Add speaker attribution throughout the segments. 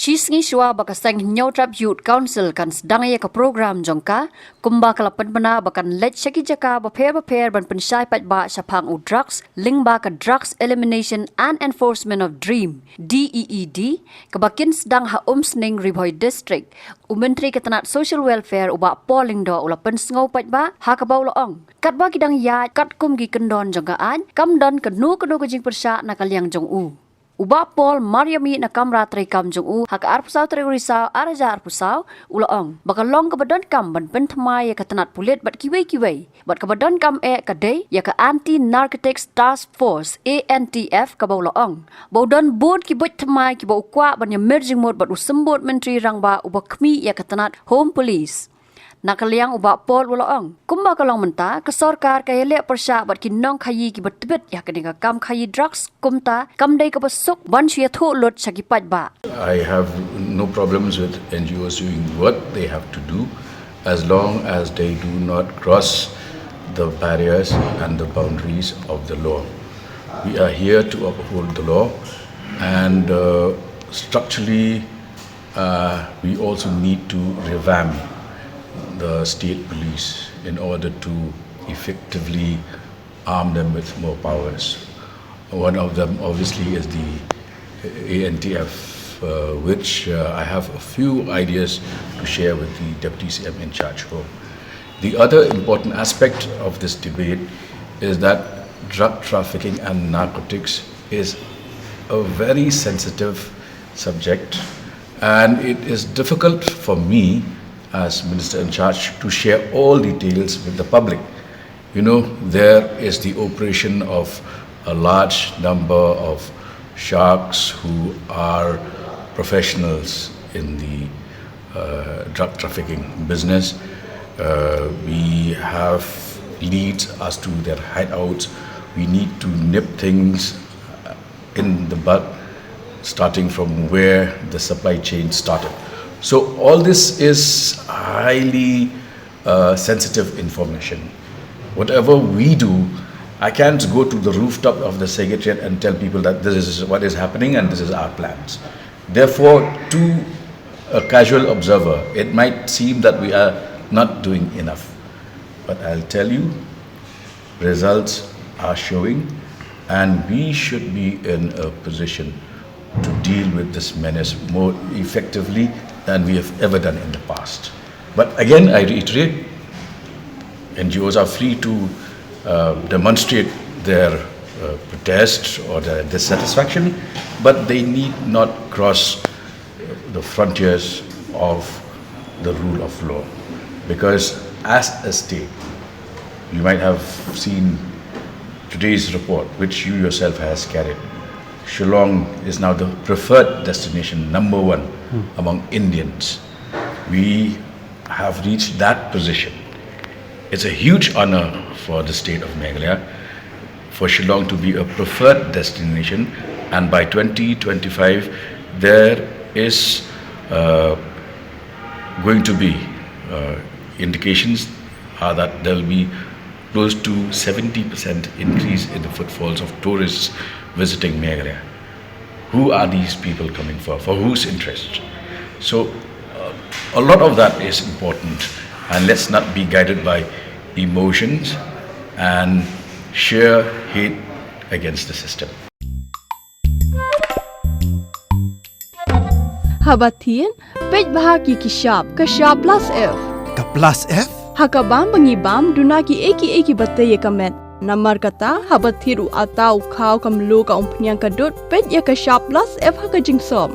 Speaker 1: She's ngiswa bakasang Nyotrap Youth Council kan sedang ia ke program jongka kumba kalapan bena bakan let syaki jaka baper ban pensai Paidbah syapang u drugs ling ba ka drugs elimination and enforcement of dream DEED kebakin sedang ha sning Riboy district Menteri Ketenat Social Welfare uba polling do ulapan sengau Paidbah ha ka baulaong kat ba kidang ya kat kum gi kendon jongkaan kam don kenu ke jing persya nakaliang jong u Uba Paul Mariami na kamra tray kam jong u hak arpusau tray risau araja arpusau ulaong bakalong kebadan kam ban pentamai ya ketenat pulit bat kiwei bat kebadan kam kadai ya ke anti narcotics task force ANTF ka baulaong baudan board ki bat tamai ki bau kwa ban ya merging mod bat usembot menteri rangba uba kmi ya ketenat home police Nakaliang uba Paul ulaong kumba kalong menta ke sorkar kaya lek persya bat kinong Khaïi ki bat Tbit ya kedinga kam Khaïi drugs kumta kam dai ka basuk ban Ïathuh lot syaki Paidbah.
Speaker 2: I have no problems with NGOs doing what they have to do as long as they do not cross the barriers and the boundaries of the law. We are here to uphold the law and structurally we also need to revamp the state police in order to effectively arm them with more powers. One of them obviously is the ANTF, which I have a few ideas to share with the Deputy CM in charge of. The other important aspect of this debate is that drug trafficking and narcotics is a very sensitive subject, and it is difficult for me as Minister in charge to share all details with the public. You know, there is the operation of a large number of sharks who are professionals in the drug trafficking business. We have leads as to their hideouts. We need to nip things in the bud, starting from where the supply chain started. So all this is highly sensitive information. Whatever we do, I can't go to the rooftop of the Secretariat and tell people that this is what is happening and this is our plans. Therefore, to a casual observer, it might seem that we are not doing enough. But I'll tell you, results are showing, and we should be in a position to deal with this menace more effectively than we have ever done in the past. But again, I reiterate, NGOs are free to demonstrate their protest or their dissatisfaction, but they need not cross the frontiers of the rule of law. Because as a state, you might have seen today's report, which you yourself has carried. Shillong is now the preferred destination, #1 among Indians. We have reached that position. It's a huge honor for the state of Meghalaya for Shillong to be a preferred destination, and by 2025 there is going to be indications that there will be close to 70% increase in the footfalls of tourists visiting Meghalaya. Who are these people coming for? For whose interest? So a lot of that is important, and let's not be guided by emotions and sheer hate against the system.
Speaker 3: Habatin, Paidbah ki kishap, kashap plus F.
Speaker 4: Ka plus F?
Speaker 3: Hakabam bangibam dunaki eki batay kamet. Namar kata habathiru atau khau kamlu ka umpnyang kadut pet ya ka sharp plus F ha ka jingsom.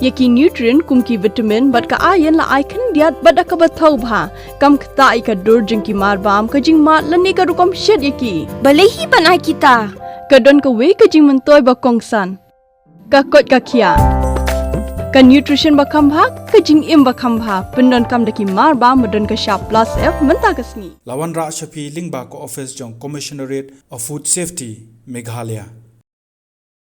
Speaker 3: Yaki nutrient kumki vitamin bat ka iron la icon diat bat ka bathau bha kam khta I ka dur jingki mar bam ka jing mat lani ka rukom shed yaki.
Speaker 5: Balehi banai kita.
Speaker 3: Ka don ka we ka jing mentoy ba kongsan. Ka kot ka khia. Ka nutrition ba khambha ka jing im ba khambha pendon kam daki mar ba modon ka sharp plus F menta ka sni
Speaker 4: Lawan Ra Shafi Lingba ko office jong Commissionerate of Food Safety Meghalaya.